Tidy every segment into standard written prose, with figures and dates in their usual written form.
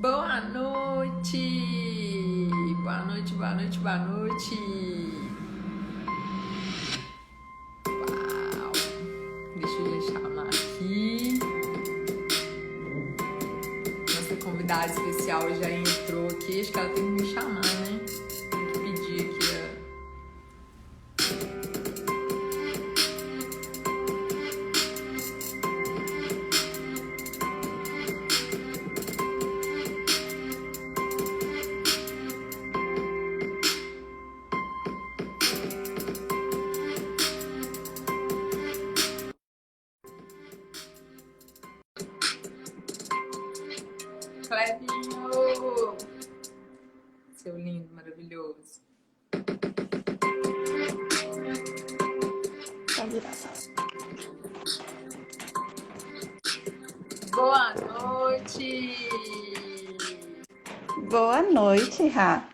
Boa noite! Boa noite, boa noite, boa noite! Uau! Deixa eu já chamar aqui. Nossa convidada especial já entrou aqui. Acho que ela tem que me chamar, né? Tem que pedir aqui a Clebinho! Seu lindo, maravilhoso. Tá virado. Boa noite! Boa noite, Rá.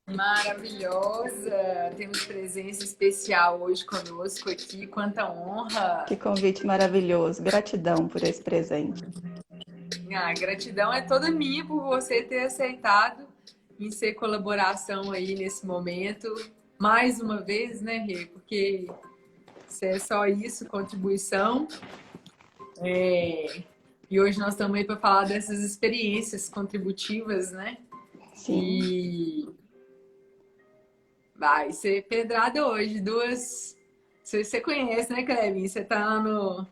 Maravilhosa! Temos presença especial hoje conosco aqui. Quanta honra! Que convite maravilhoso. Gratidão por esse presente. A gratidão é toda minha por você ter aceitado em ser colaboração aí nesse momento. Mais uma vez, né, Rê? Porque se é só isso, contribuição. E hoje nós estamos aí para falar dessas experiências contributivas, né? Sim. E vai ser pedrada hoje. Duas. Você conhece, né, Clevin? Você tá lá no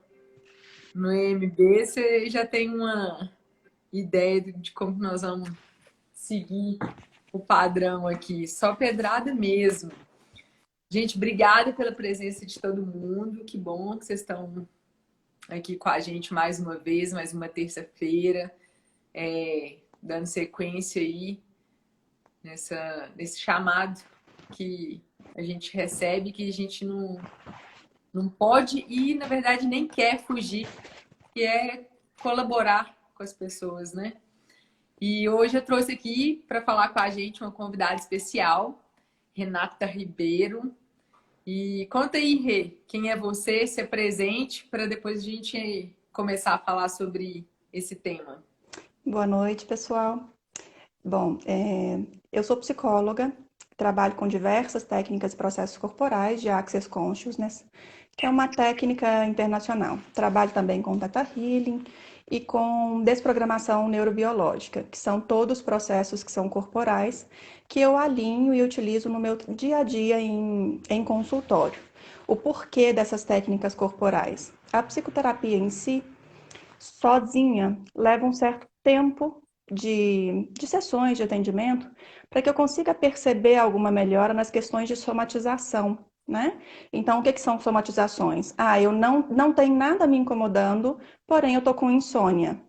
MB, você já tem uma ideia de como nós vamos seguir o padrão aqui. Só pedrada mesmo. Gente, obrigada pela presença de todo mundo. Que bom que vocês estão aqui com a gente mais uma vez, mais uma terça-feira, dando sequência aí nesse chamado que a gente recebe, que a gente não pode e, na verdade, nem quer fugir, que é colaborar com as pessoas, né? E hoje eu trouxe aqui para falar com a gente uma convidada especial, Renata Ribeiro. E conta aí, Rê, quem é você, se apresente, para depois a gente começar a falar sobre esse tema. Boa noite, pessoal. Bom, eu sou psicóloga, trabalho com diversas técnicas e processos corporais de Access Consciousness, que é uma técnica internacional. Trabalho também com Theta Healing e com desprogramação neurobiológica, que são todos processos que são corporais, que eu alinho e utilizo no meu dia a dia em consultório. O porquê dessas técnicas corporais? A psicoterapia em si, sozinha, leva um certo tempo de sessões de atendimento para que eu consiga perceber alguma melhora nas questões de somatização, né? Então, o que são somatizações? Eu não tenho nada me incomodando, porém eu tô com insônia.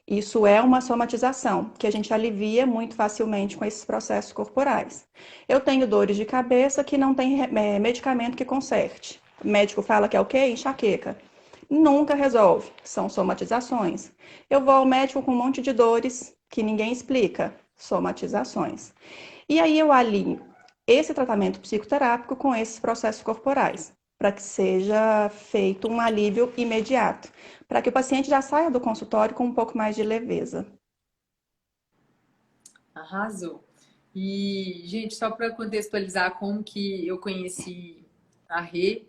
Isso é uma somatização, que a gente alivia muito facilmente com esses processos corporais. Eu tenho dores de cabeça que não tem medicamento que conserte. O médico fala que é o quê? Enxaqueca. Nunca resolve, são somatizações. Eu vou ao médico com um monte de dores que ninguém explica, somatizações. E aí eu alinho esse tratamento psicoterápico com esses processos corporais, para que seja feito um alívio imediato, para que o paciente já saia do consultório com um pouco mais de leveza. Arrasou. E, gente, só para contextualizar como que eu conheci a Rê,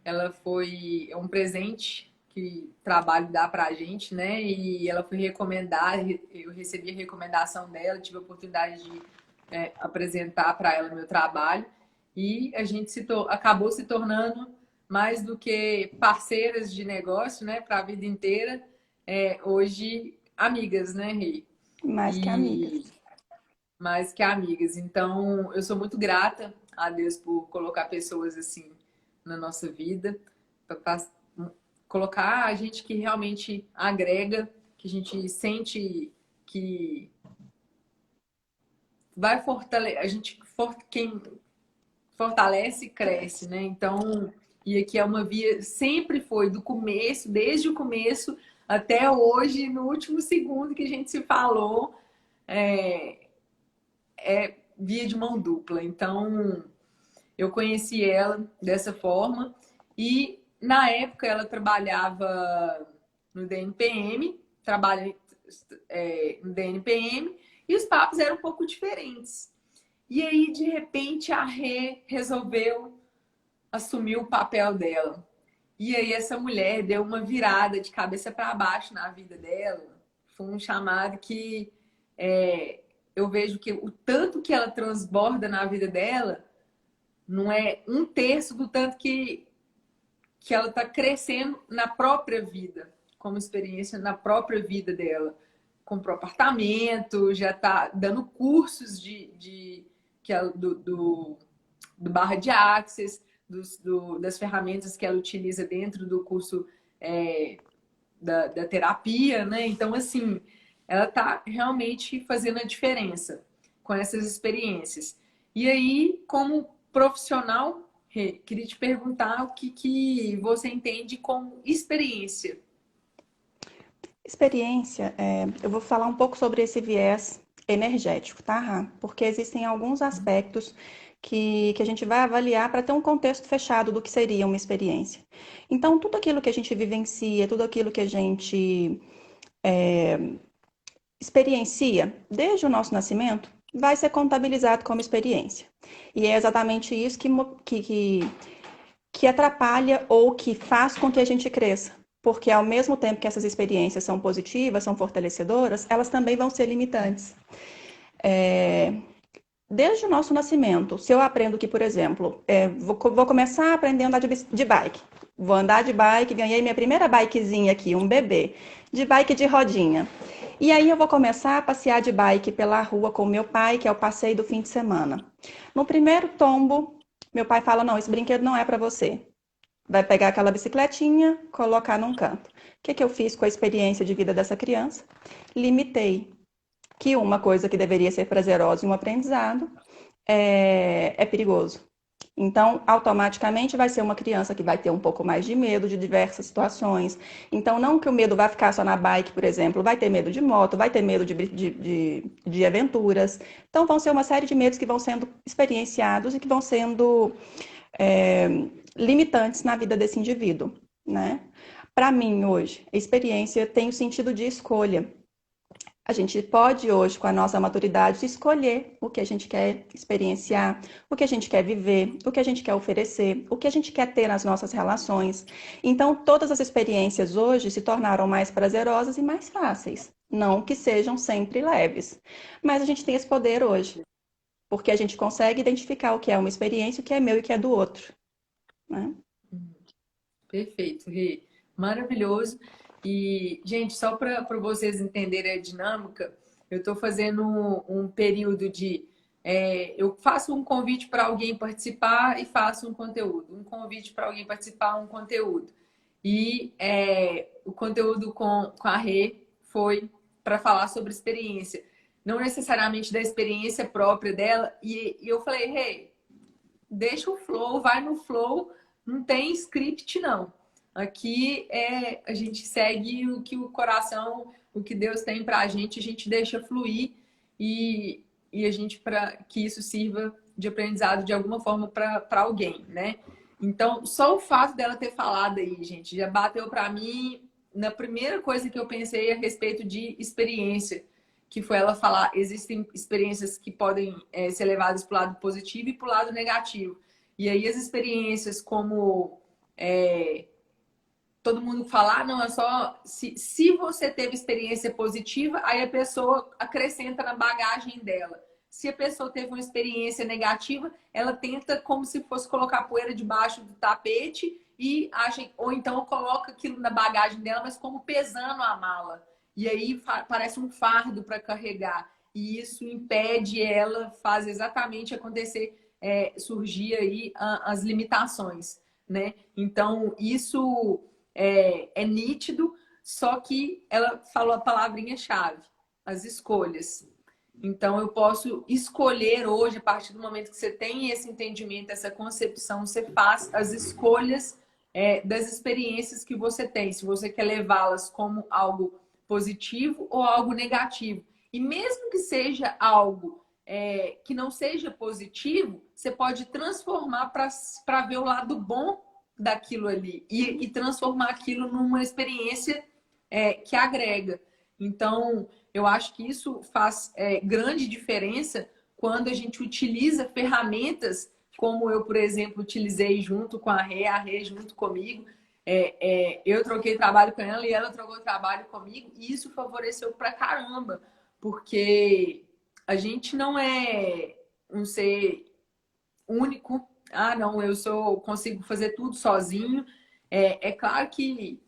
ela foi um presente que o trabalho dá pra gente, né? E ela foi recomendada, eu recebi a recomendação dela, tive a oportunidade de apresentar para ela o meu trabalho e a gente acabou se tornando mais do que parceiras de negócio, né? Para a vida inteira, hoje amigas, né, Rê? Mais que E amigas. mais que amigas. Então, eu sou muito grata a Deus por colocar pessoas assim na nossa vida, para colocar a gente que realmente agrega, que a gente sente que vai fortalecer, quem fortalece cresce, né? Então, e aqui é uma via, sempre foi do começo, desde o começo até hoje, no último segundo que a gente se falou, é via de mão dupla. Então, eu conheci ela dessa forma e na época ela trabalhava no DNPM, no DNPM, e os papos eram um pouco diferentes. E aí, de repente, a Rê resolveu assumir o papel dela. E aí essa mulher deu uma virada de cabeça para baixo na vida dela. Foi um chamado que eu vejo que o tanto que ela transborda na vida dela não é um terço do tanto que ela está crescendo na própria vida, como experiência na própria vida dela. Comprou apartamento, já está dando cursos do Barra de Access, das ferramentas que ela utiliza dentro do curso da terapia, né? Então, assim, ela está realmente fazendo a diferença com essas experiências. E aí, como profissional, queria te perguntar o que você entende como experiência. Experiência, eu vou falar um pouco sobre esse viés energético, tá, Rá? Porque existem alguns aspectos que a gente vai avaliar para ter um contexto fechado do que seria uma experiência. Então, tudo aquilo que a gente vivencia, tudo aquilo que a gente experiencia desde o nosso nascimento, vai ser contabilizado como experiência. E é exatamente isso que atrapalha ou que faz com que a gente cresça. Porque ao mesmo tempo que essas experiências são positivas, são fortalecedoras, elas também vão ser limitantes. Desde o nosso nascimento, se eu aprendo que, por exemplo, vou começar aprendendo a andar de bike. Vou andar de bike, ganhei minha primeira bikezinha aqui, um bebê, de bike de rodinha. E aí eu vou começar a passear de bike pela rua com meu pai, que é o passeio do fim de semana. No primeiro tombo, meu pai fala, não, esse brinquedo não é para você. Vai pegar aquela bicicletinha, colocar num canto. O que eu fiz com a experiência de vida dessa criança? Limitei que uma coisa que deveria ser prazerosa e um aprendizado é perigoso. Então, automaticamente vai ser uma criança que vai ter um pouco mais de medo de diversas situações. Então, não que o medo vá ficar só na bike, por exemplo, vai ter medo de moto, vai ter medo de aventuras. Então, vão ser uma série de medos que vão sendo experienciados e que vão sendo limitantes na vida desse indivíduo, né? Para mim, hoje, a experiência tem o sentido de escolha. A gente pode hoje, com a nossa maturidade, escolher o que a gente quer experienciar, o que a gente quer viver, o que a gente quer oferecer, o que a gente quer ter nas nossas relações. Então, todas as experiências hoje se tornaram mais prazerosas e mais fáceis. Não que sejam sempre leves, mas a gente tem esse poder hoje, porque a gente consegue identificar o que é uma experiência, o que é meu e o que é do outro, né? Perfeito, Rê. Maravilhoso. E, gente, só para vocês entenderem a dinâmica, eu estou fazendo um período eu faço um convite para alguém participar e faço um conteúdo. Um convite para alguém participar, um conteúdo. E o conteúdo com a Rê foi para falar sobre experiência. Não necessariamente da experiência própria dela. E eu falei, Rê, deixa o flow, vai no flow, não tem script, não. Aqui a gente segue o que o coração, o que Deus tem pra gente, a gente deixa fluir e a gente para que isso sirva de aprendizado de alguma forma para alguém, né? Então, só o fato dela ter falado aí, gente, já bateu para mim na primeira coisa que eu pensei a respeito de experiência, que foi ela falar, existem experiências que podem ser levadas para o lado positivo e para o lado negativo. E aí as experiências como todo mundo falar, não é só se você teve experiência positiva, aí a pessoa acrescenta na bagagem dela. Se a pessoa teve uma experiência negativa, ela tenta como se fosse colocar poeira debaixo do tapete e acha, ou então coloca aquilo na bagagem dela, mas como pesando a mala. E aí parece um fardo para carregar. E isso impede ela, faz exatamente acontecer, surgir aí as limitações, né? Então, isso é nítido, só que ela falou a palavrinha-chave, as escolhas. Então, eu posso escolher hoje, a partir do momento que você tem esse entendimento, essa concepção, você faz as escolhas das experiências que você tem. Se você quer levá-las como algo positivo ou algo negativo. E mesmo que seja algo que não seja positivo, você pode transformar para ver o lado bom daquilo ali e transformar aquilo numa experiência que agrega. Então, eu acho que isso faz grande diferença quando a gente utiliza ferramentas como eu, por exemplo, utilizei junto com a Rê junto comigo. Eu troquei trabalho com ela e ela trocou trabalho comigo, e isso favoreceu pra caramba, porque a gente não é um ser único. Ah, não, consigo fazer tudo sozinho. É claro que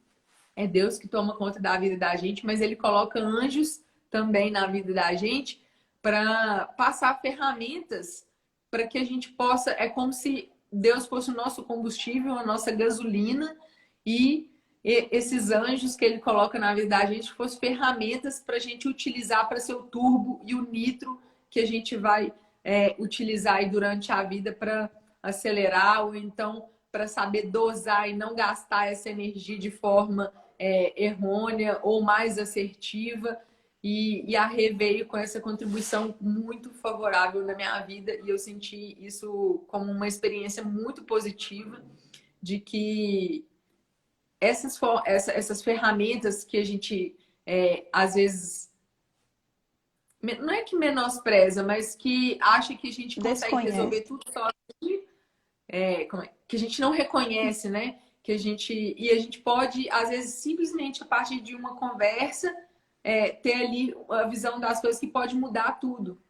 é Deus que toma conta da vida da gente, mas ele coloca anjos também na vida da gente para passar ferramentas para que a gente possa. É como se Deus fosse o nosso combustível, a nossa gasolina, e esses anjos que ele coloca na vida da gente fossem ferramentas para a gente utilizar para ser o turbo e o nitro que a gente vai utilizar aí durante a vida para acelerar, ou então para saber dosar e não gastar essa energia de forma errônea ou mais assertiva. E a Rê veio com essa contribuição muito favorável na minha vida, e eu senti isso como uma experiência muito positiva de que essas ferramentas que a gente às vezes não é que menospreza, mas que acha que a gente consegue resolver Desconhece. tudo sozinho, que a gente não reconhece, né? E a gente pode, às vezes, simplesmente a partir de uma conversa, ter ali a visão das coisas que pode mudar tudo.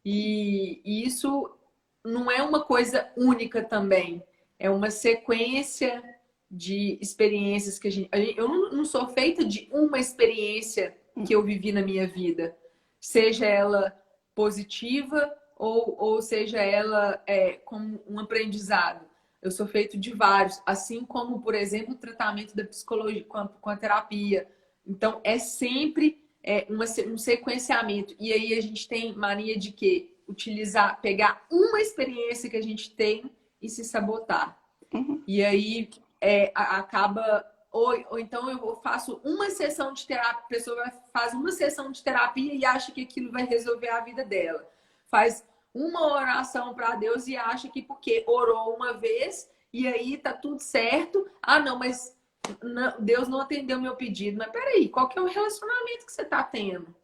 E isso não é uma coisa única também, é uma sequência de experiências que eu não sou feita de uma experiência que eu vivi na minha vida, seja ela positiva ou seja ela como um aprendizado. Eu sou feito de vários, assim como, por exemplo, o tratamento da psicologia com a terapia. Então, é sempre um sequenciamento. E aí a gente tem mania de quê? Pegar uma experiência que a gente tem e se sabotar. Uhum. E aí acaba. Ou então eu faço uma sessão de terapia, a pessoa faz uma sessão de terapia e acha que aquilo vai resolver a vida dela. Faz uma oração para Deus e acha que porque orou uma vez e aí tá tudo certo. Ah, não, mas Deus não atendeu meu pedido. Mas peraí, qual que é o relacionamento que você tá tendo?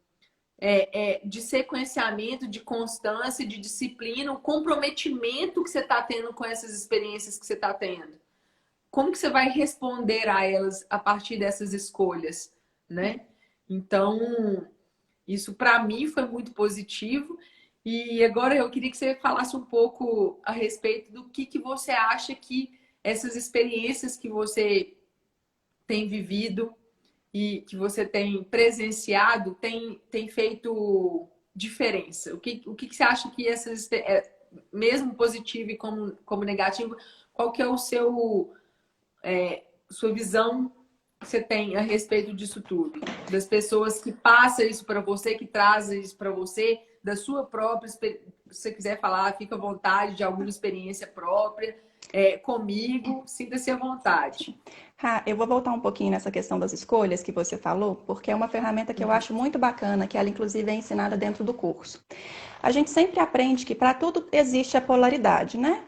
De sequenciamento, de constância, de disciplina, o comprometimento que você está tendo com essas experiências que você está tendo. Como que você vai responder a elas a partir dessas escolhas, né? Então, isso para mim foi muito positivo. E agora eu queria que você falasse um pouco a respeito do que você acha que essas experiências que você tem vivido e que você tem presenciado tem feito diferença? O que você acha que essas, mesmo positivo e como negativo, qual que é sua visão que você tem a respeito disso tudo? Das pessoas que passam isso para você, que trazem isso para você, da sua própria experiência. Se você quiser falar, fica à vontade, de alguma experiência própria. Comigo, sinta-se à vontade. Eu vou voltar um pouquinho nessa questão das escolhas que você falou, porque é uma ferramenta que eu acho muito bacana, que ela inclusive é ensinada dentro do curso. A gente sempre aprende que para tudo existe a polaridade, né?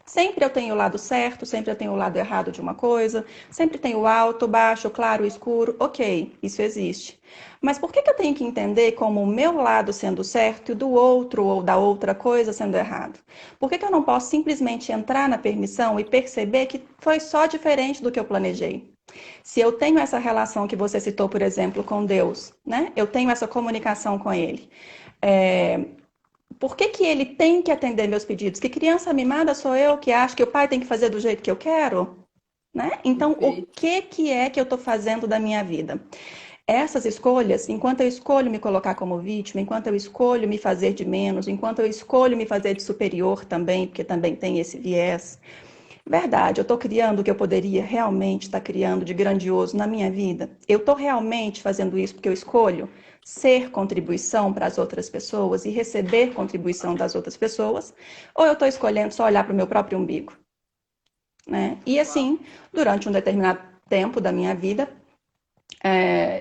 Sempre eu tenho o lado certo, sempre eu tenho o lado errado de uma coisa, sempre tem o alto, baixo, claro, escuro, ok, isso existe. Mas por que eu tenho que entender como o meu lado sendo certo e do outro ou da outra coisa sendo errado? Por que eu não posso simplesmente entrar na permissão e perceber que foi só diferente do que eu planejei? Se eu tenho essa relação que você citou, por exemplo, com Deus, né? Eu tenho essa comunicação com Ele. Por que ele tem que atender meus pedidos? Que criança mimada sou eu que acho que o pai tem que fazer do jeito que eu quero? Né? Então, o que é que eu estou fazendo da minha vida? Essas escolhas, enquanto eu escolho me colocar como vítima, enquanto eu escolho me fazer de menos, enquanto eu escolho me fazer de superior também, porque também tem esse viés, verdade, eu estou criando o que eu poderia realmente estar criando de grandioso na minha vida? Eu estou realmente fazendo isso porque eu escolho ser contribuição para as outras pessoas e receber contribuição das outras pessoas? Ou eu estou escolhendo só olhar para o meu próprio umbigo? Né? E assim, durante um determinado tempo da minha vida,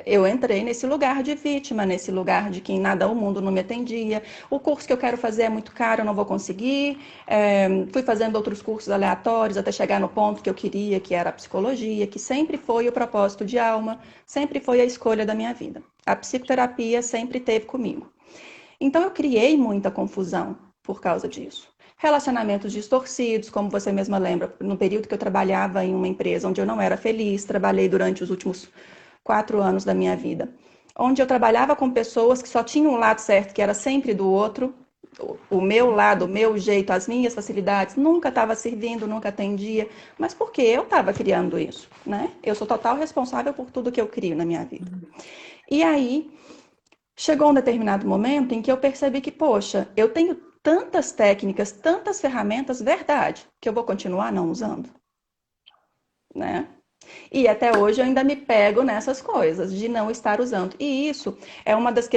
eu entrei nesse lugar de vítima, nesse lugar de que em nada o mundo não me atendia. O curso que eu quero fazer é muito caro, eu não vou conseguir. Fui fazendo outros cursos aleatórios até chegar no ponto que eu queria, que era a psicologia, que sempre foi o propósito de alma, sempre foi a escolha da minha vida. A psicoterapia sempre teve comigo. Então eu criei muita confusão por causa disso. Relacionamentos distorcidos, como você mesma lembra, no período que eu trabalhava em uma empresa onde eu não era feliz, trabalhei durante os últimos 4 anos da minha vida, onde eu trabalhava com pessoas que só tinham um lado certo, que era sempre do outro, o meu lado, o meu jeito, as minhas facilidades, nunca estava servindo, nunca atendia, mas porque eu estava criando isso, né? Eu sou total responsável por tudo que eu crio na minha vida. E aí, chegou um determinado momento em que eu percebi que, poxa, eu tenho tantas técnicas, tantas ferramentas, verdade, que eu vou continuar não usando, né? E até hoje eu ainda me pego nessas coisas, de não estar usando. E isso é uma das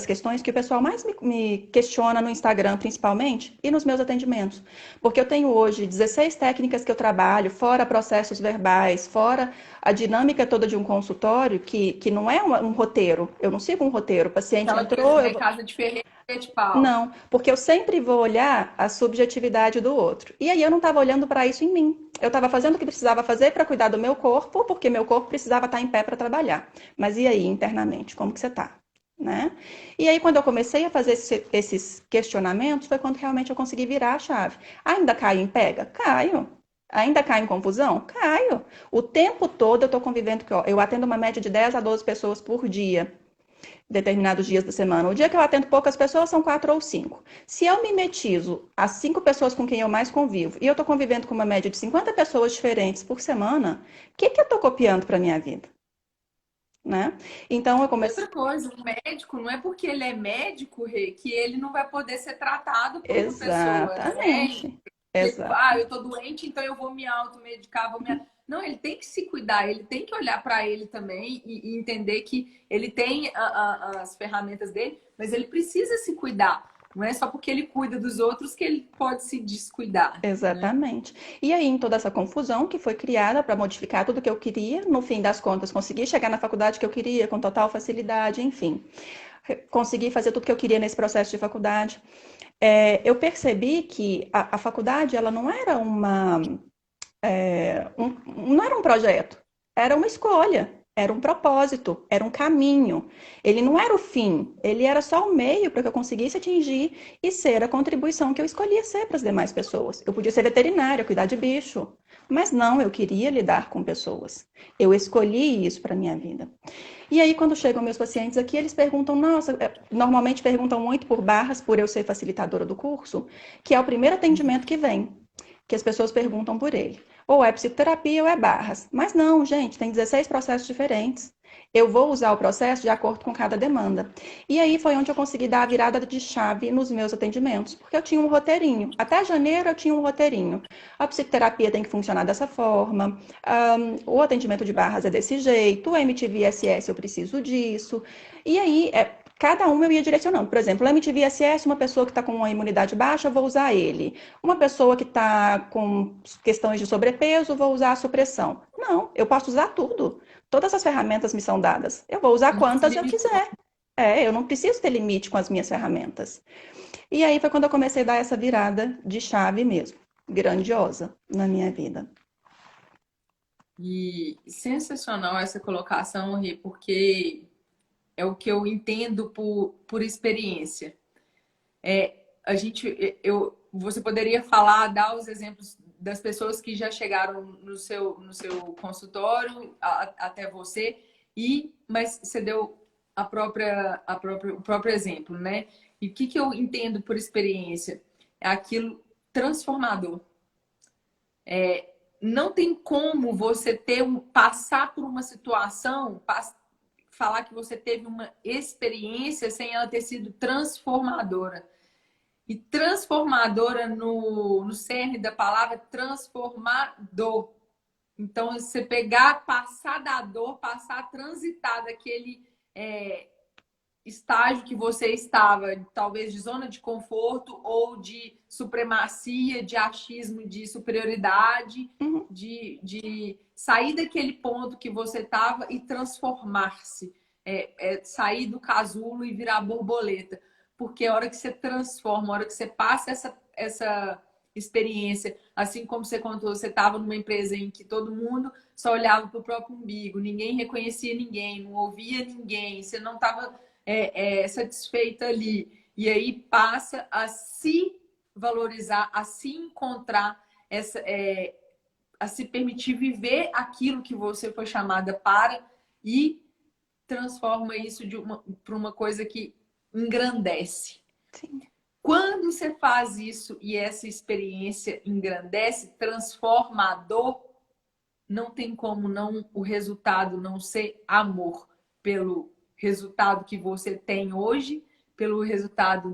questões que o pessoal mais me questiona no Instagram, principalmente, e nos meus atendimentos. Porque eu tenho hoje 16 técnicas que eu trabalho, fora processos verbais, fora a dinâmica toda de um consultório, que não é um roteiro. Eu não sigo um roteiro. O paciente Aquela coisa, entrou, né? Casa de ferreiro de pau. não, porque eu sempre vou olhar a subjetividade do outro. E aí eu não estava olhando para isso em mim. Eu estava fazendo o que precisava fazer para cuidar do meu corpo, porque meu corpo precisava estar em pé para trabalhar. Mas e aí, internamente, como que você está? Né? E aí, quando eu comecei a fazer esses questionamentos, foi quando realmente eu consegui virar a chave. Ainda caio em pega? Caio. Ainda caio em confusão? Caio. O tempo todo eu estou convivendo, eu atendo uma média de 10 a 12 pessoas por dia determinados dias da semana. O dia que eu atendo poucas pessoas são 4 ou 5. Se eu mimetizo as 5 pessoas com quem eu mais convivo e eu estou convivendo com uma média de 50 pessoas diferentes por semana, o que eu estou copiando para minha vida? Né? Então eu E comecei. outra coisa, o médico, não é porque ele é médico, Rê, que ele não vai poder ser tratado por uma pessoa, né? Exatamente. Exato. Eu tô doente, então eu vou me automedicar, Não, ele tem que se cuidar, ele tem que olhar para ele também e entender que ele tem as ferramentas dele, mas ele precisa se cuidar. Não é só porque ele cuida dos outros que ele pode se descuidar, né? Exatamente. E aí, em toda essa confusão que foi criada para modificar tudo que eu queria, no fim das contas, consegui chegar na faculdade que eu queria com total facilidade, enfim. Consegui fazer tudo que eu queria nesse processo de faculdade. Eu percebi que a faculdade ela não era não era um projeto, era uma escolha, era um propósito, era um caminho. Ele não era o fim, ele era só o meio para que eu conseguisse atingir e ser a contribuição que eu escolhia ser para as demais pessoas. Eu podia ser veterinária, cuidar de bicho, mas não, eu queria lidar com pessoas. Eu escolhi isso para minha vida. E aí, quando chegam meus pacientes aqui, eles perguntam, nossa, normalmente perguntam muito por barras, por eu ser facilitadora do curso, que é o primeiro atendimento que vem, que as pessoas perguntam por ele. Ou é psicoterapia ou é barras. Mas não, gente, tem 16 processos diferentes. Eu vou usar o processo de acordo com cada demanda. E aí foi onde eu consegui dar a virada de chave nos meus atendimentos, porque eu tinha um roteirinho. Até janeiro eu tinha um roteirinho. A psicoterapia tem que funcionar dessa forma, o atendimento de barras é desse jeito, o MTV-SS eu preciso disso. E aí, cada um eu ia direcionando. Por exemplo, o MTV-SS, uma pessoa que está com uma imunidade baixa, eu vou usar ele. Uma pessoa que está com questões de sobrepeso, vou usar a supressão. Não, eu posso usar tudo. Todas as ferramentas me são dadas. Eu vou usar Não se quantas eu limitou. quiser. Eu não preciso ter limite com as minhas ferramentas. E aí foi quando eu comecei a dar essa virada de chave mesmo, grandiosa na minha vida. E sensacional essa colocação, Rê, porque é o que eu entendo por experiência. A gente, você poderia falar, dar os exemplos das pessoas que já chegaram no seu consultório até você, mas você deu o próprio exemplo, né? E o que eu entendo por experiência? É aquilo transformador. Não tem como você passar por uma situação, falar que você teve uma experiência sem ela ter sido transformadora. E transformadora no cerne da palavra transformador. Então, você pegar, passar da dor, passar a transitar daquele estágio que você estava, talvez de zona de conforto ou de supremacia, de achismo, de superioridade, Uhum. de sair daquele ponto que você estava e transformar-se, sair do casulo e virar borboleta. Porque a hora que você transforma, a hora que você passa experiência, assim como você contou, você estava numa empresa em que todo mundo só olhava para o próprio umbigo, ninguém reconhecia ninguém, não ouvia ninguém, você não estava satisfeita ali. E aí passa a se valorizar, a se encontrar, a se permitir viver aquilo que você foi chamada para e transforma isso para uma coisa que engrandece. Sim. Quando você faz isso e essa experiência engrandece, transforma a dor, não tem como não o resultado não ser amor pelo resultado que você tem hoje, pelo resultado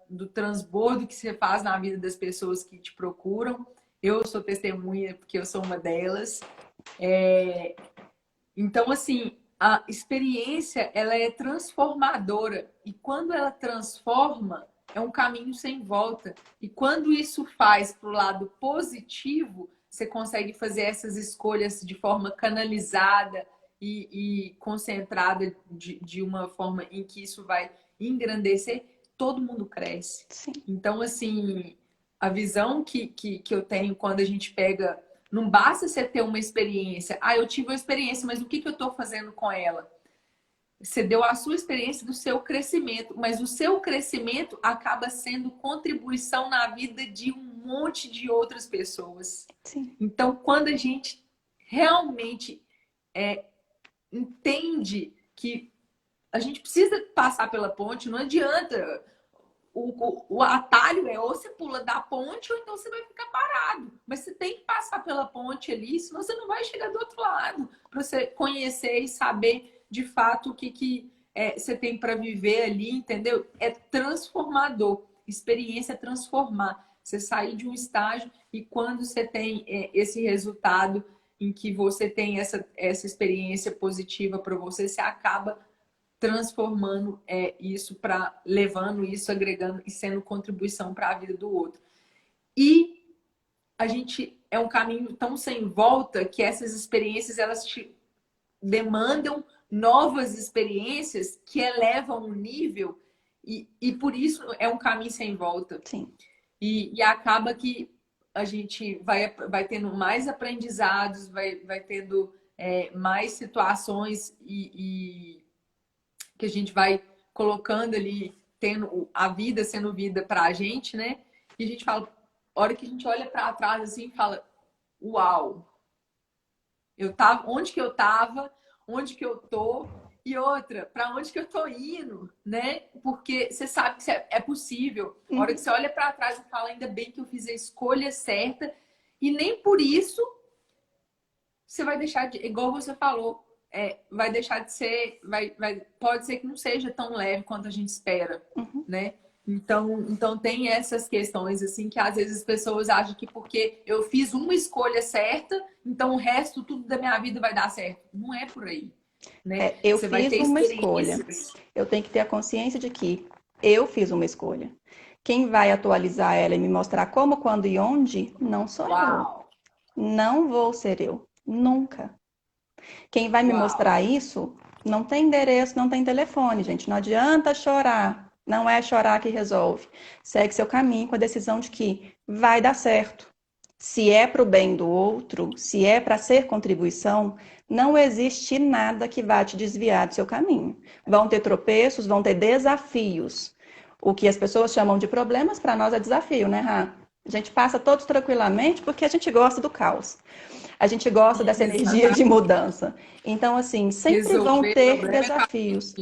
do transbordo que você faz na vida das pessoas que te procuram. Eu sou testemunha porque eu sou uma delas. Então, assim, a experiência, ela é transformadora. E quando ela transforma, é um caminho sem volta. E quando isso faz para o lado positivo, você consegue fazer essas escolhas de forma canalizada e concentrada de uma forma em que isso vai engrandecer, todo mundo cresce. Sim. Então, assim, a visão que eu tenho quando a gente pega. Não basta você ter uma experiência. Ah, eu tive uma experiência, mas o que eu estou fazendo com ela? Você deu a sua experiência do seu crescimento, mas o seu crescimento acaba sendo contribuição na vida de um monte de outras pessoas. Sim. Então, quando a gente realmente entende que a gente precisa passar pela ponte, não adianta. O atalho é ou você pula da ponte ou então você vai ficar parado. Mas você tem que passar pela ponte ali, senão você não vai chegar do outro lado. Para você conhecer e saber de fato o que você tem para viver ali, entendeu? É transformador. Experiência é transformar. Você sair de um estágio e quando você tem esse resultado em que você tem essa experiência positiva para você, você acaba transformando isso levando isso, agregando e sendo contribuição para a vida do outro. E a gente é um caminho tão sem volta que essas experiências elas te demandam novas experiências que elevam o nível e por isso é um caminho sem volta. Sim. E acaba que a gente vai tendo mais aprendizados, vai tendo mais situações que a gente vai colocando ali, tendo a vida sendo vida para a gente, né? E a gente fala, a hora que a gente olha para trás assim, fala, uau, eu tava, onde que eu tava, onde que eu tô e outra, para onde que eu tô indo, né? Porque você sabe que é possível. A hora que você olha para trás e fala, ainda bem que eu fiz a escolha certa e nem por isso você vai deixar de, igual você falou, vai deixar de ser, pode ser que não seja tão leve quanto a gente espera, né? Então tem essas questões assim que às vezes as pessoas acham que porque eu fiz uma escolha certa, então o resto tudo da minha vida vai dar certo. Não é por aí, né? Eu Você vai fiz ter uma escolha. Eu tenho que ter a consciência de que eu fiz uma escolha. Quem vai atualizar ela e me mostrar como, quando e onde, não sou Uau. eu. Não vou ser eu. Nunca. Quem vai me mostrar isso não tem endereço, não tem telefone, gente. Não adianta chorar. Não é chorar que resolve. Segue seu caminho com a decisão de que vai dar certo. Se é para o bem do outro, se é para ser contribuição, não existe nada que vá te desviar do seu caminho. Vão ter tropeços, vão ter desafios. O que as pessoas chamam de problemas, para nós é desafio, né, Rá? A gente passa todos tranquilamente porque a gente gosta do caos. A gente gosta dessa energia de mudança. Então, assim, sempre vão ter desafios.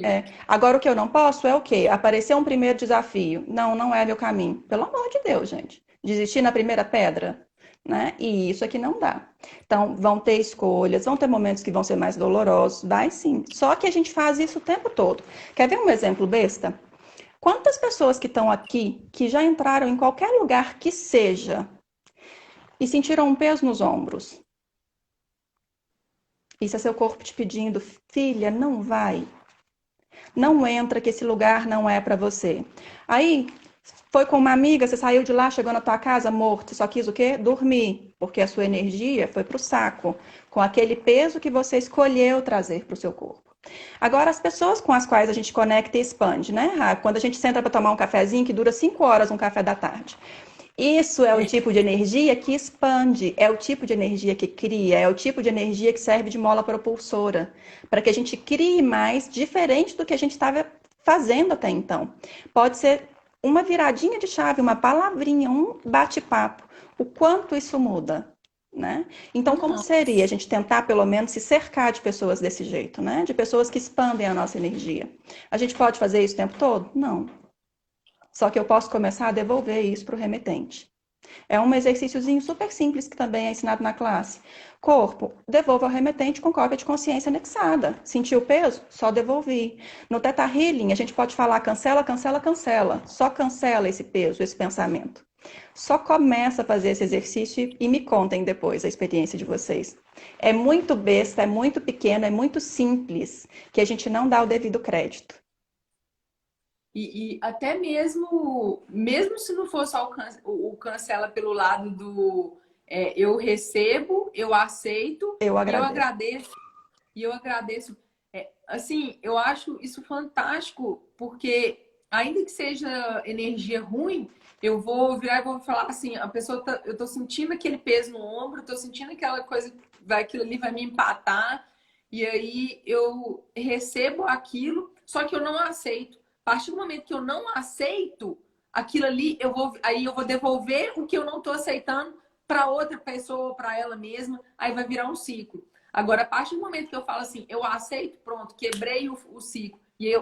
Agora, o que eu não posso é o quê? Aparecer um primeiro desafio. Não, não é meu caminho. Pelo amor de Deus, gente. Desistir na primeira pedra? Né? E isso aqui não dá. Então, vão ter escolhas, vão ter momentos que vão ser mais dolorosos. Vai sim. Só que a gente faz isso o tempo todo. Quer ver um exemplo besta? Quantas pessoas que estão aqui, que já entraram em qualquer lugar que seja, e sentiram um peso nos ombros? Isso é seu corpo te pedindo, filha, não vai. Não entra, que esse lugar não é para você. Aí, foi com uma amiga, você saiu de lá, chegou na tua casa morto, só quis o quê? Dormir, porque a sua energia foi pro saco, com aquele peso que você escolheu trazer para o seu corpo. Agora, as pessoas com as quais a gente conecta e expande, né? Quando a gente senta para tomar um cafezinho, que dura 5 horas um café da tarde. Isso é o tipo de energia que expande, é o tipo de energia que cria, é o tipo de energia que serve de mola propulsora, para que a gente crie mais, diferente do que a gente estava fazendo até então. Pode ser uma viradinha de chave, uma palavrinha, um bate-papo. O quanto isso muda, né? Então, como seria a Nossa. gente tentar, pelo menos, se cercar de pessoas desse jeito, né? De pessoas que expandem a nossa energia. A gente pode fazer isso o tempo todo? Não. Só que eu posso começar a devolver isso para o remetente. É um exercíciozinho super simples que também é ensinado na classe. Corpo, devolva ao remetente com cópia de consciência anexada. Sentiu o peso? Só devolvi. No Theta Healing, a gente pode falar cancela, cancela, cancela. Só cancela esse peso, esse pensamento. Só começa a fazer esse exercício e me contem depois a experiência de vocês. É muito besta, é muito pequeno, é muito simples, que a gente não dá o devido crédito. E até mesmo se não for só o cancela pelo lado do eu recebo, eu aceito Eu e eu agradeço. agradeço. E eu agradeço. Assim, eu acho isso fantástico, porque ainda que seja energia ruim, eu vou virar e vou falar assim, a pessoa tá, eu tô sentindo aquele peso no ombro, tô sentindo aquela coisa, aquilo ali vai me empatar, e aí eu recebo aquilo, só que eu não aceito. A partir do momento que eu não aceito aquilo ali, aí eu vou devolver o que eu não tô aceitando para outra pessoa, para ela mesma, aí vai virar um ciclo. Agora, a partir do momento que eu falo assim, eu aceito, pronto, quebrei o ciclo.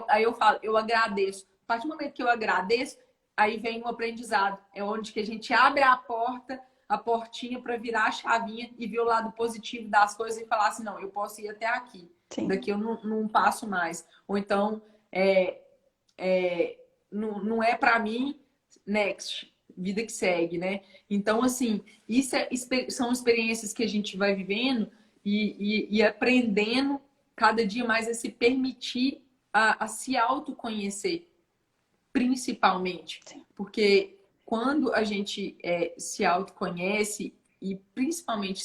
Aí eu falo, eu agradeço. A partir do momento que eu agradeço, aí vem o aprendizado. É onde que a gente abre a porta, a portinha para virar a chavinha e ver o lado positivo das coisas e falar assim, não, eu posso ir até aqui. Sim. Daqui eu não passo mais. Ou então, não é para mim, next, vida que segue, né? Então, assim, são experiências que a gente vai vivendo e aprendendo cada dia mais a se permitir a se autoconhecer, principalmente. Sim. Porque quando a gente se autoconhece e principalmente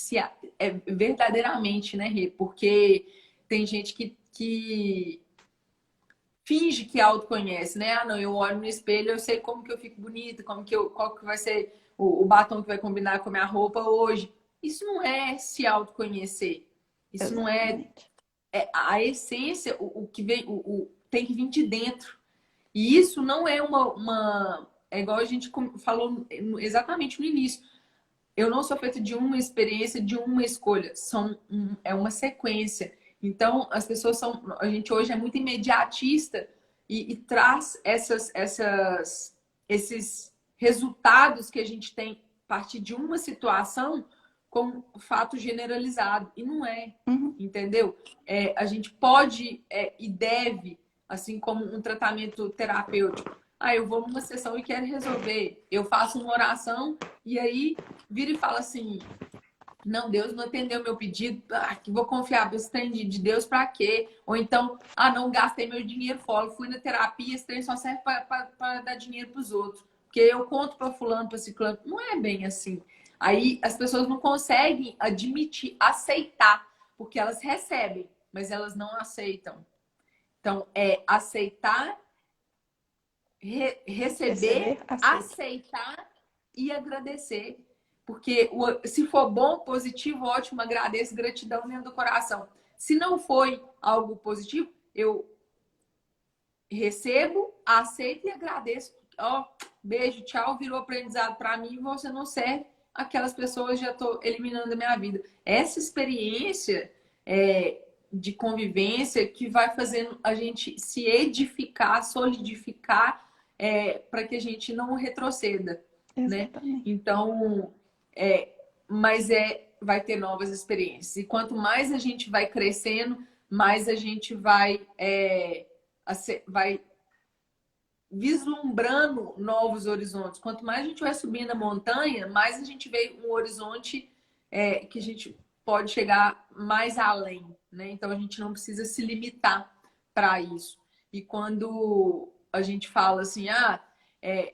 verdadeiramente, né, Rê? Porque tem gente que finge que autoconhece, né? Ah, não, eu olho no espelho, eu sei como que eu fico bonita, qual que vai ser o batom que vai combinar com a minha roupa hoje. Isso não é se autoconhecer. Isso não Exatamente. é a essência, o que vem, tem que vir de dentro. E isso não é é igual a gente falou exatamente no início. Eu não sou feita de uma experiência, de uma escolha. É uma sequência. Então, as pessoas são. A gente hoje é muito imediatista e traz esses resultados que a gente tem a partir de uma situação como fato generalizado. E não é, Uhum. entendeu? A gente pode e deve, assim como um tratamento terapêutico. Ah, eu vou numa sessão e quero resolver. Eu faço uma oração e aí vira e fala assim: não, Deus não atendeu meu pedido, que vou confiar, esse trem de Deus para quê? Ou então, ah, não gastei meu dinheiro fora, fui na terapia, esse trem só serve para dar dinheiro para os outros. Porque eu conto para fulano, para ciclano. Não é bem assim. Aí as pessoas não conseguem admitir, aceitar, porque elas recebem, mas elas não aceitam. Então, é aceitar, receber, Receber, aceito. aceitar e agradecer. Porque se for bom, positivo, ótimo, agradeço, gratidão dentro do coração. Se não foi algo positivo, eu recebo, aceito e agradeço. Ó, beijo, tchau, virou aprendizado para mim, você não serve. Aquelas pessoas já estou eliminando da minha vida. Essa experiência de convivência que vai fazendo a gente se edificar, solidificar, para que a gente não retroceda, né? Exatamente. Então, mas vai ter novas experiências. E quanto mais a gente vai crescendo, mais a gente vai vislumbrando novos horizontes. Quanto mais a gente vai subindo a montanha, mais a gente vê um horizonte que a gente pode chegar mais além, né? Então a gente não precisa se limitar para isso. E quando a gente fala assim,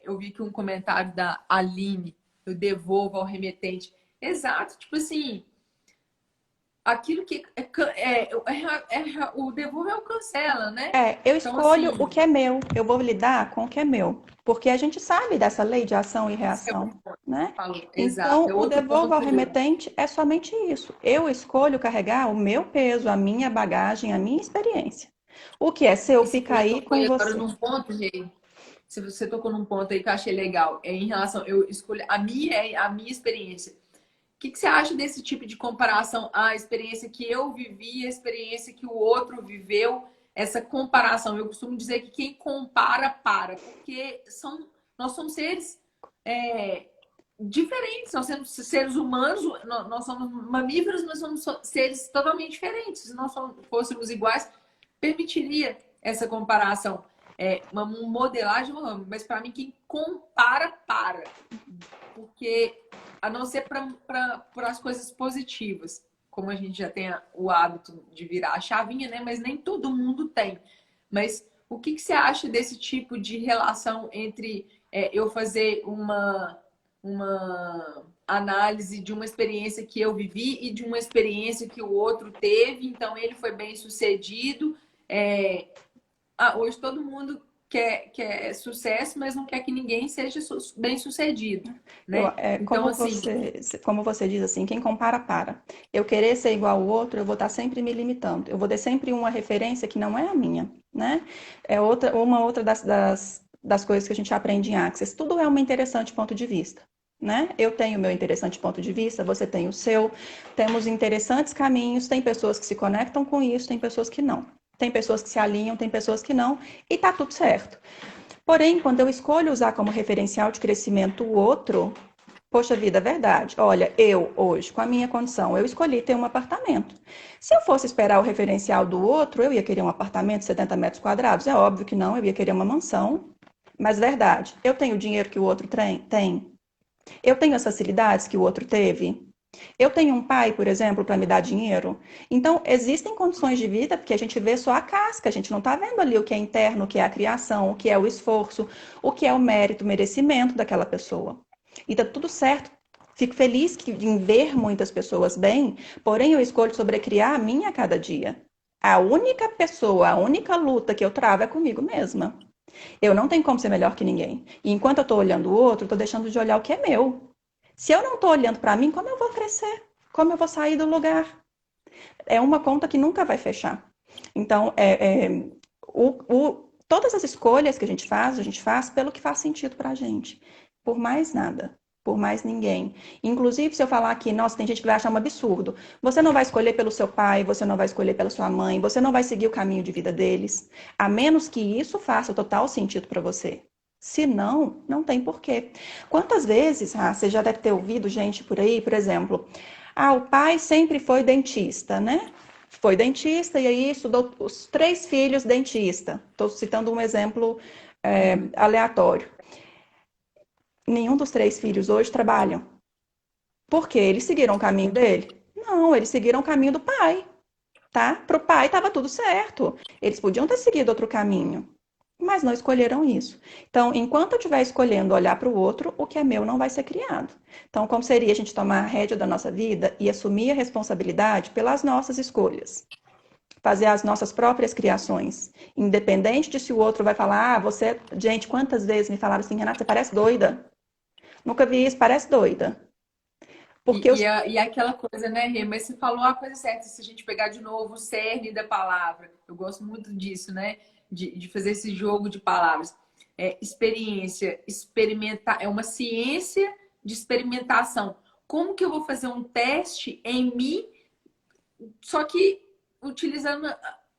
eu vi que um comentário da Aline, eu devolvo ao remetente. Exato, tipo assim, aquilo que o devolve é o cancela, né? Eu Então, escolho o assim, que é meu, eu vou lidar com o que é meu, porque a gente sabe dessa lei de ação e esse é o reação, ponto que né? você falou. Exato. Então, É o outro devolva ao ponto. remetente é somente isso. Eu escolho carregar o meu peso, a minha bagagem, a minha experiência. O que é seu E se fica você aí tocou com aí agora você. num ponto, Rei, se você tocou num ponto aí que eu achei legal, é em relação, eu escolho a minha experiência. O que você acha desse tipo de comparação? A experiência que eu vivi, a experiência que o outro viveu, essa comparação. Eu costumo dizer que quem compara, para, porque nós somos seres é, diferentes, nós somos seres humanos, nós somos mamíferos, mas somos seres totalmente diferentes. Se nós fôssemos iguais, permitiria essa comparação. Uma modelagem, mas para mim, quem compara, para. Porque, a não ser para as coisas positivas, como a gente já tem o hábito de virar a chavinha, né? Mas nem todo mundo tem. Mas o que você acha desse tipo de relação entre eu fazer uma análise de uma experiência que eu vivi e de uma experiência que o outro teve, então ele foi bem sucedido. Hoje todo mundo quer sucesso, mas não quer que ninguém seja bem sucedido, né? Então, assim, Como você diz assim, quem compara, para. Eu querer ser igual ao outro, eu vou estar sempre me limitando. Eu vou ter sempre uma referência que não é a minha, né? Uma outra das coisas que a gente aprende em Access. Tudo é um interessante ponto de vista. Né? Eu tenho o meu interessante ponto de vista, você tem o seu, temos interessantes caminhos, tem pessoas que se conectam com isso, tem pessoas que não. Tem pessoas que se alinham, tem pessoas que não, e tá tudo certo. Porém, quando eu escolho usar como referencial de crescimento o outro, poxa vida, é verdade. Olha, eu hoje, com a minha condição, eu escolhi ter um apartamento. Se eu fosse esperar o referencial do outro, eu ia querer um apartamento de 70 metros quadrados? É óbvio que não, eu ia querer uma mansão. Mas verdade, eu tenho o dinheiro que o outro tem? Eu tenho as facilidades que o outro teve? Eu tenho um pai, por exemplo, para me dar dinheiro? Então, existem condições de vida porque a gente vê só a casca, a gente não está vendo ali o que é interno, o que é a criação, o que é o esforço, o que é o mérito, o merecimento daquela pessoa. E tá tudo certo. Fico feliz em ver muitas pessoas bem, porém eu escolho sobrecriar a minha a cada dia. A única pessoa, a única luta que eu travo é comigo mesma. Eu não tenho como ser melhor que ninguém. E enquanto eu estou olhando o outro, eu estou deixando de olhar o que é meu. Se eu não estou olhando para mim, como eu vou crescer? Como eu vou sair do lugar? É uma conta que nunca vai fechar. Então, todas as escolhas que a gente faz pelo que faz sentido para a gente. Por mais nada. Por mais ninguém. Inclusive, se eu falar aqui, nossa, tem gente que vai achar um absurdo. Você não vai escolher pelo seu pai, você não vai escolher pela sua mãe, você não vai seguir o caminho de vida deles, a menos que isso faça total sentido para você. Se não, não tem porquê. Quantas vezes, você já deve ter ouvido gente por aí, por exemplo, o pai sempre foi dentista, né? Foi dentista e aí estudou os 3 filhos dentista. Estou citando um exemplo aleatório. Nenhum dos 3 filhos hoje trabalham. Por quê? Eles seguiram o caminho dele? Não, eles seguiram o caminho do pai, tá? Para o pai estava tudo certo. Eles podiam ter seguido outro caminho, mas não escolheram isso. Então, enquanto eu estiver escolhendo olhar para o outro, o que é meu não vai ser criado. Então, como seria a gente tomar a rédea da nossa vida e assumir a responsabilidade pelas nossas escolhas? Fazer as nossas próprias criações, independente de se o outro vai falar, você... Gente, quantas vezes me falaram assim, Renata, você parece doida. Nunca vi isso, parece doida. Porque e, e aquela coisa, né, Rê? Mas você falou a coisa certa, se a gente pegar de novo o cerne da palavra. Eu gosto muito disso, né? De fazer esse jogo de palavras. Experiência, experimentar, é uma ciência de experimentação. Como que eu vou fazer um teste em mim, só que utilizando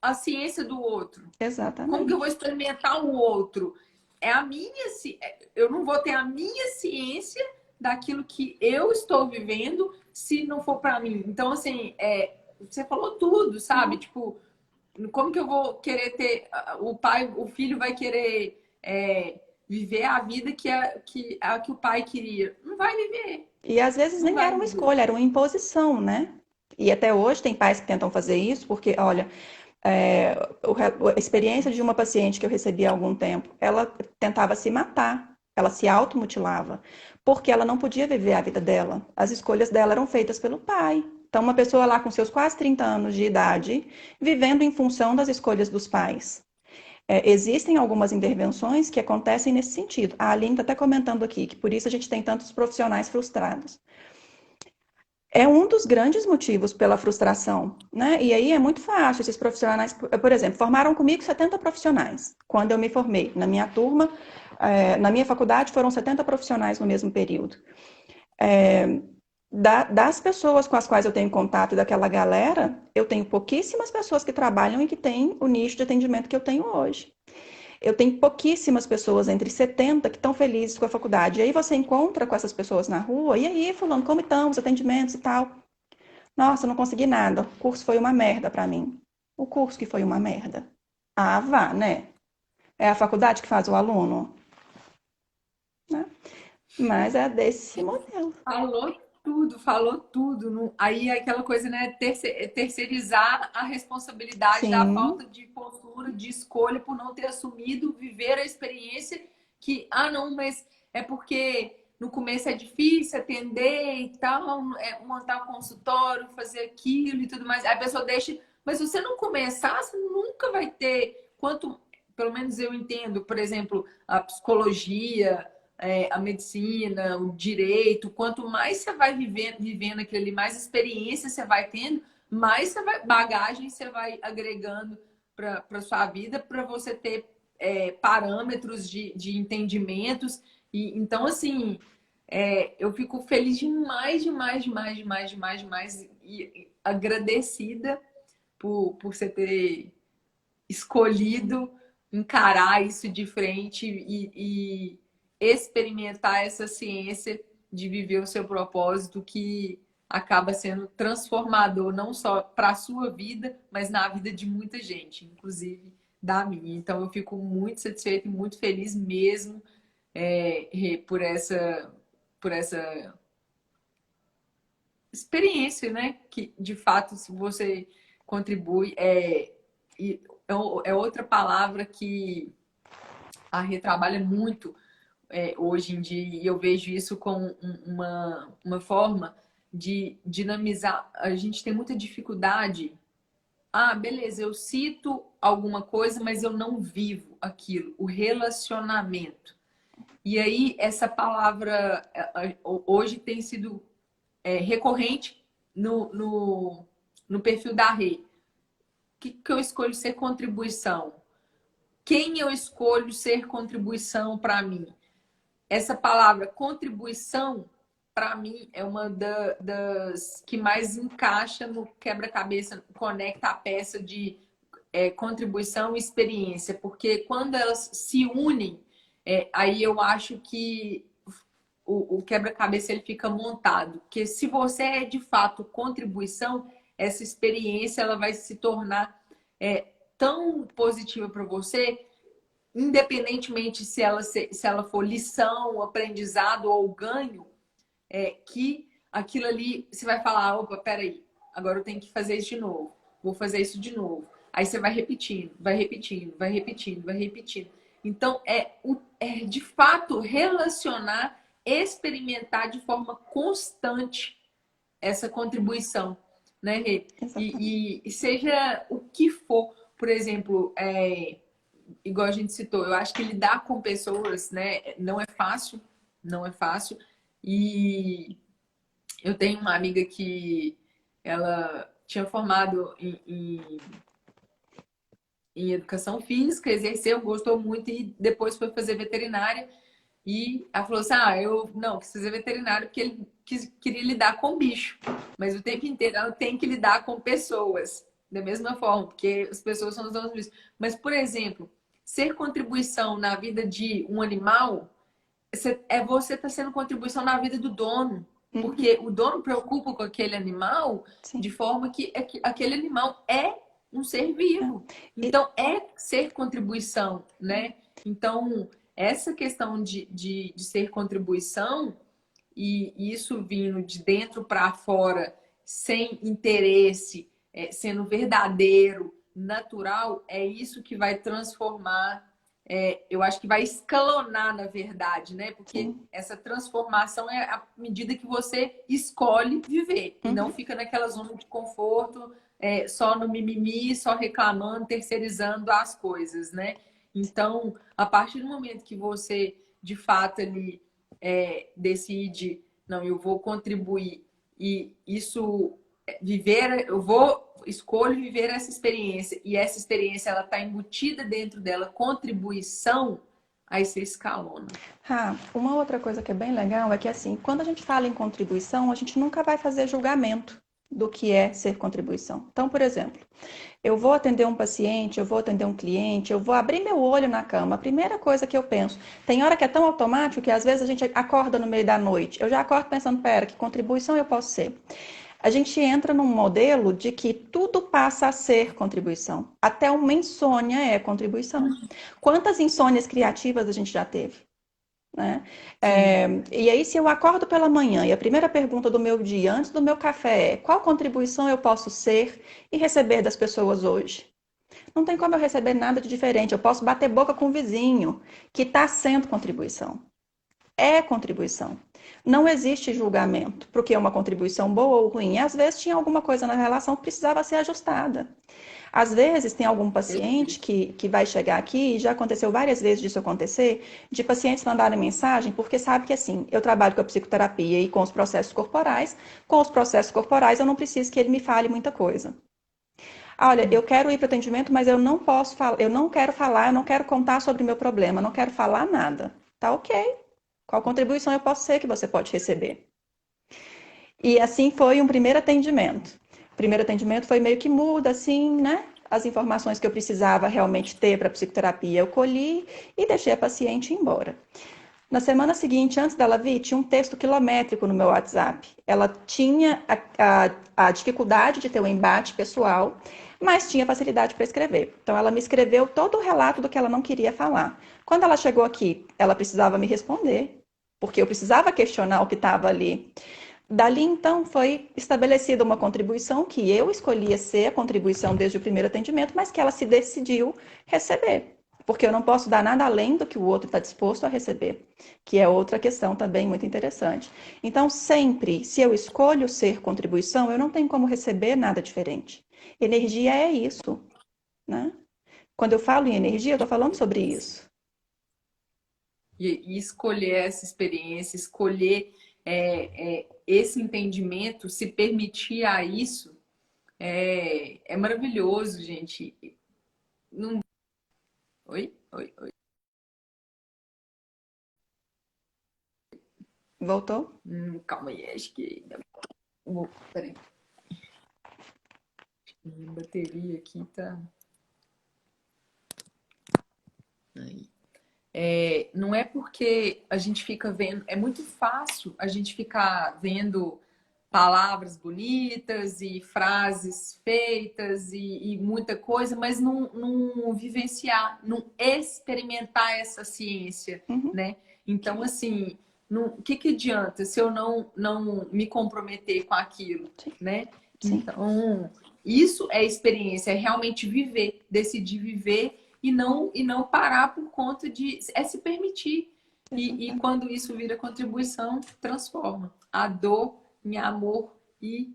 a ciência do outro? Como que eu vou Exatamente. experimentar o outro? Eu não vou ter a minha ciência daquilo que eu estou vivendo se não for para mim. Então, assim, você falou tudo, sabe? Tipo, como que eu vou querer ter o filho vai querer viver a vida que o pai queria? Não vai viver, E às vezes não nem vai era uma viver. escolha, era uma imposição, né? E até hoje tem pais que tentam fazer isso, porque, olha, a experiência de uma paciente que eu recebi há algum tempo, ela tentava se matar, ela se automutilava, porque ela não podia viver a vida dela. As escolhas dela eram feitas pelo pai. Então, uma pessoa lá com seus quase 30 anos de idade, vivendo em função das escolhas dos pais. Existem algumas intervenções que acontecem nesse sentido. A Aline está até comentando aqui que por isso a gente tem tantos profissionais frustrados. É um dos grandes motivos pela frustração, né? E aí é muito fácil, esses profissionais, por exemplo, formaram comigo 70 profissionais. Quando eu me formei, na minha turma, na minha faculdade foram 70 profissionais no mesmo período. Das pessoas com as quais eu tenho contato, daquela galera, eu tenho pouquíssimas pessoas que trabalham e que têm o nicho de atendimento que eu tenho hoje. Eu tenho pouquíssimas pessoas, entre 70, que estão felizes com a faculdade. E aí você encontra com essas pessoas na rua, e aí, fulano, como estão os atendimentos e tal? Nossa, não consegui nada. O curso foi uma merda para mim. O curso que foi uma merda. Ah, vá, né? É a faculdade que faz o aluno, né? Mas é desse modelo. Falou tudo, falou tudo. Aí é aquela coisa, né? Terceirizar a responsabilidade da Sim, falta de postura, de escolha por não ter assumido, viver a experiência que, ah, não, mas é porque no começo é difícil atender e tal, montar o consultório, fazer aquilo e tudo mais. Aí a pessoa deixa, mas se você não começar, você nunca vai ter quanto, pelo menos eu entendo, por exemplo, a psicologia, a medicina, o direito, quanto mais você vai vivendo aquilo ali, mais experiência você vai tendo, mais bagagem você vai agregando para sua vida, para você ter parâmetros de entendimentos. E então, assim, eu fico feliz demais, demais, demais, demais, demais, demais, e agradecida por você ter escolhido encarar isso de frente e experimentar essa ciência de viver o seu propósito que acaba sendo transformador não só para a sua vida, mas na vida de muita gente, inclusive da minha. Então eu fico muito satisfeita e muito feliz mesmo por essa experiência, né? Que de fato, se você contribui, é outra palavra que a Rê trabalha muito hoje em dia, e eu vejo isso como uma forma de dinamizar. A gente tem muita dificuldade. Ah, beleza, eu cito alguma coisa, mas eu não vivo aquilo, o relacionamento. E aí, essa palavra hoje tem sido recorrente no perfil da Rê. O que eu escolho ser contribuição? Quem eu escolho ser contribuição para mim? Essa palavra contribuição, para mim, é uma das que mais encaixa no quebra-cabeça, conecta a peça de contribuição e experiência, porque quando elas se unem, aí eu acho que o quebra-cabeça ele fica montado. Porque se você é de fato contribuição, essa experiência ela vai se tornar tão positiva para você, independentemente se ela for lição, aprendizado ou ganho, que aquilo ali você vai falar, opa, peraí, agora eu tenho que fazer isso de novo, vou fazer isso de novo. Aí você vai repetindo, vai repetindo, vai repetindo, vai repetindo. Então, de fato relacionar, experimentar de forma constante essa contribuição, né, Rê? exatamente. E seja o que for, por exemplo, igual a gente citou, eu acho que lidar com pessoas, né, não é fácil, não é fácil. E eu tenho uma amiga que ela tinha formado em educação física, exerceu, gostou muito e depois foi fazer veterinária. E ela falou assim: ah, eu não quis fazer veterinário porque ele queria lidar com bicho, mas o tempo inteiro ela tem que lidar com pessoas, da mesma forma, porque as pessoas são os donos do bicho. Mas, por exemplo, ser contribuição na vida de um animal você está sendo contribuição na vida do dono, Uhum, porque o dono preocupa com aquele animal de sim. forma que aquele animal é um ser É. vivo. E, Então, é ser contribuição, né? Então, essa questão de ser contribuição e isso vindo de dentro para fora, sem interesse, sendo verdadeiro, natural, é isso que vai transformar eu acho que vai escalonar, na verdade, né? Porque Sim. essa transformação é à medida que você escolhe viver e não Uhum. fica naquela zona de conforto, só no mimimi, só reclamando, terceirizando as coisas, né? Então, a partir do momento que você, de fato, ali decide, não, eu vou contribuir e isso viver, escolho viver essa experiência e essa experiência ela está embutida dentro dela contribuição, aí você escalona. Uma outra coisa que é bem legal é que, assim, quando a gente fala em contribuição, a gente nunca vai fazer julgamento do que é ser contribuição. Então, por exemplo, eu vou atender um paciente, eu vou atender um cliente, eu vou abrir meu olho na cama. A primeira coisa que eu penso, tem hora que é tão automático que às vezes a gente acorda no meio da noite. Eu já acordo pensando, pera, que contribuição eu posso ser? A gente entra num modelo de que tudo passa a ser contribuição. Até uma insônia é contribuição. Quantas insônias criativas a gente já teve? Né? Sim, E aí, se eu acordo pela manhã e a primeira pergunta do meu dia, antes do meu café, é qual contribuição eu posso ser e receber das pessoas hoje? Não tem como eu receber nada de diferente. Eu posso bater boca com o vizinho, que está sendo contribuição. É contribuição. Não existe julgamento, porque é uma contribuição boa ou ruim. E às vezes tinha alguma coisa na relação que precisava ser ajustada. Às vezes tem algum paciente perfeito. que vai chegar aqui, e já aconteceu várias vezes disso acontecer, de pacientes mandarem mensagem, porque sabe que assim, eu trabalho com a psicoterapia e com os processos corporais eu não preciso que ele me fale muita coisa. Olha, eu quero ir para o atendimento, mas eu não posso falar, eu não quero falar, eu não quero contar sobre o meu problema, eu não quero falar nada. Tá ok. Qual contribuição eu posso ser que você pode receber? E assim foi um primeiro atendimento. O primeiro atendimento foi meio que muda, assim, né? As informações que eu precisava realmente ter para a psicoterapia eu colhi e deixei a paciente ir embora. Na semana seguinte, antes dela vir, tinha um texto quilométrico no meu WhatsApp. Ela tinha a dificuldade de ter um embate pessoal, mas tinha facilidade para escrever. Então, ela me escreveu todo o relato do que ela não queria falar. Quando ela chegou aqui, ela precisava me responder, porque eu precisava questionar o que estava ali. Dali, então, foi estabelecida uma contribuição que eu escolhia ser a contribuição desde o primeiro atendimento, mas que ela se decidiu receber. Porque eu não posso dar nada além do que o outro está disposto a receber, que é outra questão também muito interessante. Então, sempre, se eu escolho ser contribuição, eu não tenho como receber nada diferente. Energia é isso, né? Quando eu falo em energia, eu estou falando sobre isso. E escolher essa experiência, escolher esse entendimento, se permitir a isso, é maravilhoso, gente. Não... Oi? Oi, oi. Voltou? Calma aí, acho que. Peraí, minha bateria aqui tá. Aí. Não é porque a gente fica vendo, é muito fácil a gente ficar vendo palavras bonitas e frases feitas e muita coisa, mas não vivenciar, não experimentar essa ciência, Uhum. né? Então, assim, o que que adianta se eu não me comprometer com aquilo, Sim, né? sim, Então, isso é experiência, é realmente viver, decidir viver e não parar por conta de se permitir. E exatamente. quando isso vira contribuição, transforma a dor em amor e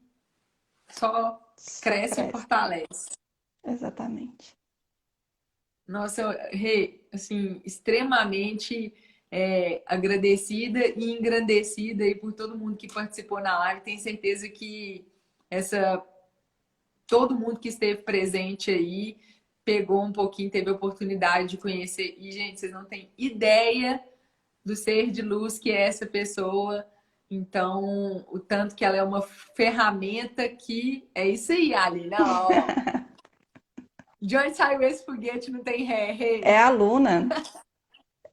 só Só cresce e cresce. fortalece. Exatamente. Nossa, Rê, assim, extremamente agradecida e engrandecida aí por todo mundo que participou na live. Tenho certeza que essa todo mundo que esteve presente aí pegou um pouquinho, teve a oportunidade de conhecer. E, gente, vocês não têm ideia do ser de luz que é essa pessoa. Então, o tanto que ela é uma ferramenta que é isso aí, Aline. Ó. De onde saiu esse foguete não tem ré, É rei,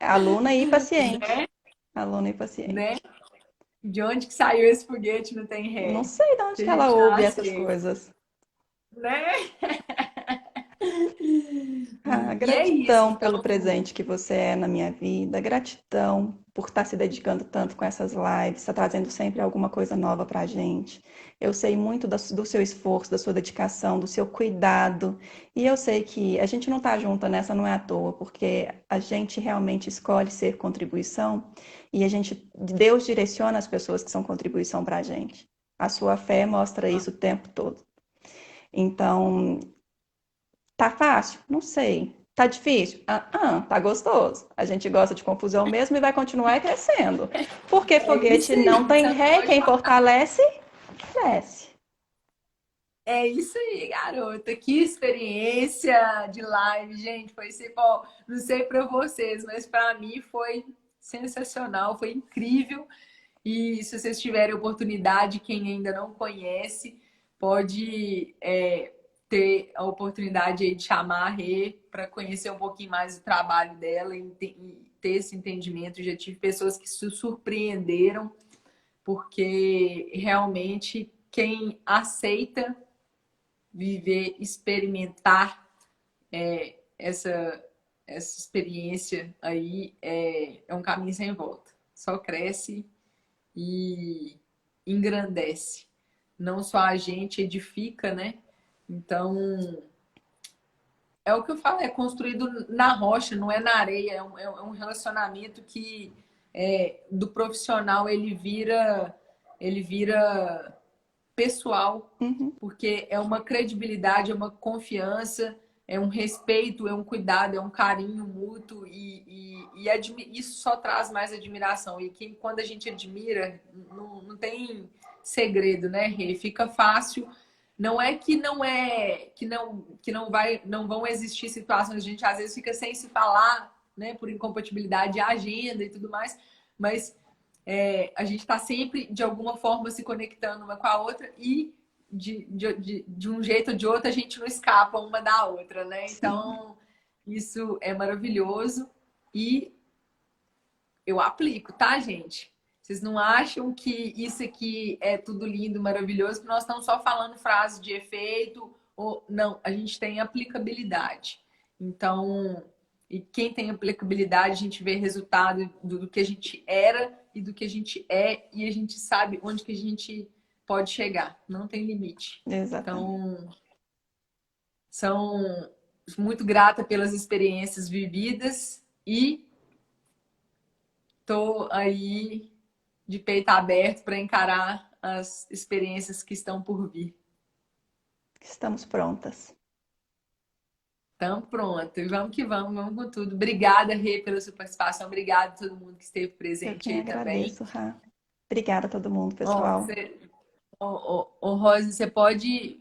aluna e paciente. né? Aluna e Né? paciente. De onde que saiu esse foguete não tem Não ré? sei de onde Que a que ela gente ouve essas nasce, coisas. né? Ah, E é isso. gratidão Então, pelo presente que você é na minha vida. Gratidão por estar se dedicando tanto com essas lives, está trazendo sempre alguma coisa nova para a gente. Eu sei muito do seu esforço, da sua dedicação, do seu cuidado. E eu sei que a gente não está junta nessa, não é à toa, porque a gente realmente escolhe ser contribuição e Deus direciona as pessoas que são contribuição para a gente. A sua fé mostra isso o tempo todo. Então, tá fácil? Não sei. Tá difícil? Tá gostoso. A gente gosta de confusão mesmo e vai continuar crescendo. Porque É isso foguete aí, não tem você não ré, pode quem falar. fortalece, cresce. É isso aí, garota. Que experiência de live, gente. Foi assim, ó, não sei para vocês, mas para mim foi sensacional, foi incrível. E se vocês tiverem oportunidade, quem ainda não conhece, pode ter a oportunidade aí de chamar a Rê para conhecer um pouquinho mais o trabalho dela e ter esse entendimento. Já tive pessoas que se surpreenderam, porque realmente quem aceita viver, experimentar essa, essa experiência aí é um caminho sem volta. Só cresce e engrandece. Não só a gente edifica, né? Então, é o que eu falo, é construído na rocha, não é na areia. É um relacionamento que do profissional ele vira pessoal, Uhum, porque é uma credibilidade, é uma confiança, é um respeito, é um cuidado, é um carinho mútuo isso só traz mais admiração. E que quando a gente admira, não tem segredo, né, Rê? Fica fácil. Não é que não vão existir situações, a gente às vezes fica sem se falar, né, por incompatibilidade de agenda e tudo mais, mas a gente está sempre, de alguma forma, se conectando uma com a outra e de um jeito ou de outro a gente não escapa uma da outra, né? sim, Então, isso é maravilhoso e eu aplico, tá, gente? Vocês não acham que isso aqui é tudo lindo, maravilhoso, que nós estamos só falando frases de efeito ou não, a gente tem aplicabilidade. Então, e quem tem aplicabilidade, a gente vê resultado do que a gente era e do que a gente é e a gente sabe onde que a gente pode chegar. Não tem limite. exatamente. Então, são muito grata pelas experiências vividas e tô aí de peito aberto para encarar as experiências que estão por vir. Estamos prontas. Então, pronto. E vamos que vamos com tudo. Obrigada, Rê, pela sua participação. Obrigada a todo mundo que esteve Eu presente quem aí também. agradeço, Rá. Obrigada a todo mundo, Ó, pessoal. Rosa, você pode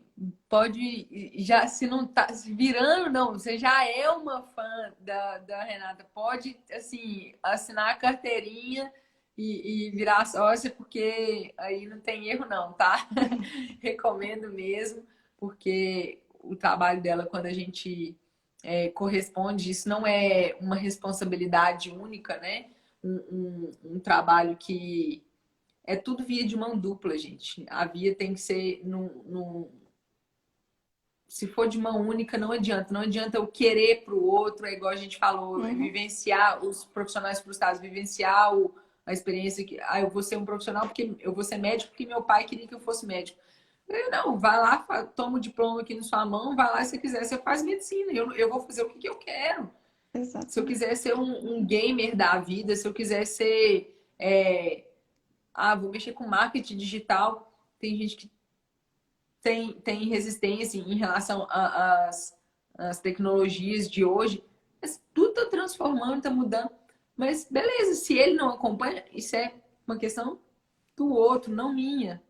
já, se não tá se virando, não, você já é uma fã da Renata, pode, assim, assinar a carteirinha e virar sócia, porque aí não tem erro, não, tá? Recomendo mesmo, porque o trabalho dela, quando a gente corresponde, isso não é uma responsabilidade única, né? Um trabalho que é tudo via de mão dupla, gente. A via tem que ser se for de mão única, não adianta. Não adianta eu querer para o outro, é igual a gente falou, Uhum, vivenciar os profissionais frustrados, vivenciar a experiência que eu vou ser um profissional porque eu vou ser médico porque meu pai queria que eu fosse médico. Não, vai lá, toma o diploma aqui na sua mão, vai lá se você quiser, você faz medicina. Eu vou fazer o que eu quero. Se eu exatamente. quiser ser um gamer da vida, se eu quiser ser vou mexer com marketing digital. Tem gente que tem resistência em relação às tecnologias de hoje. Mas tudo está transformando, está mudando. Mas beleza, se ele não acompanha, isso é uma questão do outro, não minha,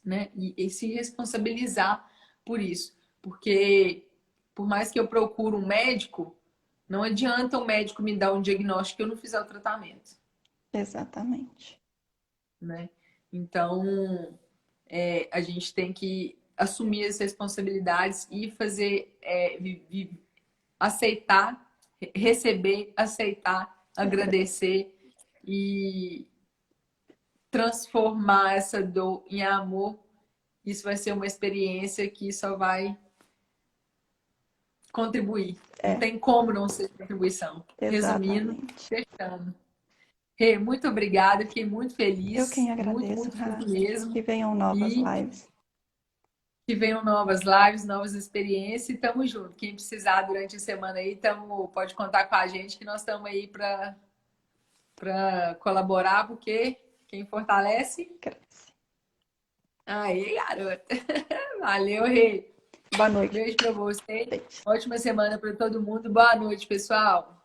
né? E se responsabilizar por isso. Porque por mais que eu procure um médico, não adianta o médico me dar um diagnóstico que eu não fizer o tratamento, Exatamente. né? Então, a gente tem que assumir as responsabilidades e fazer, aceitar, receber, aceitar, Agradecer. agradecer e transformar essa dor em amor. Isso vai ser uma experiência que só vai contribuir. Não É, tem como não ser contribuição. Resumindo, exatamente. fechando. Rê, muito obrigada, fiquei muito Eu quem feliz, muito, agradeço, muito, Rá. muito mesmo. Que venham novas E lives. que venham novas lives, novas experiências e tamo junto. Quem precisar durante a semana aí, pode contar com a gente que nós estamos aí para colaborar, porque quem fortalece. Cresce. Aí, garota. Valeu, Rê. Boa noite. Beijo para você. Beijo. Ótima semana para todo mundo. Boa noite, pessoal.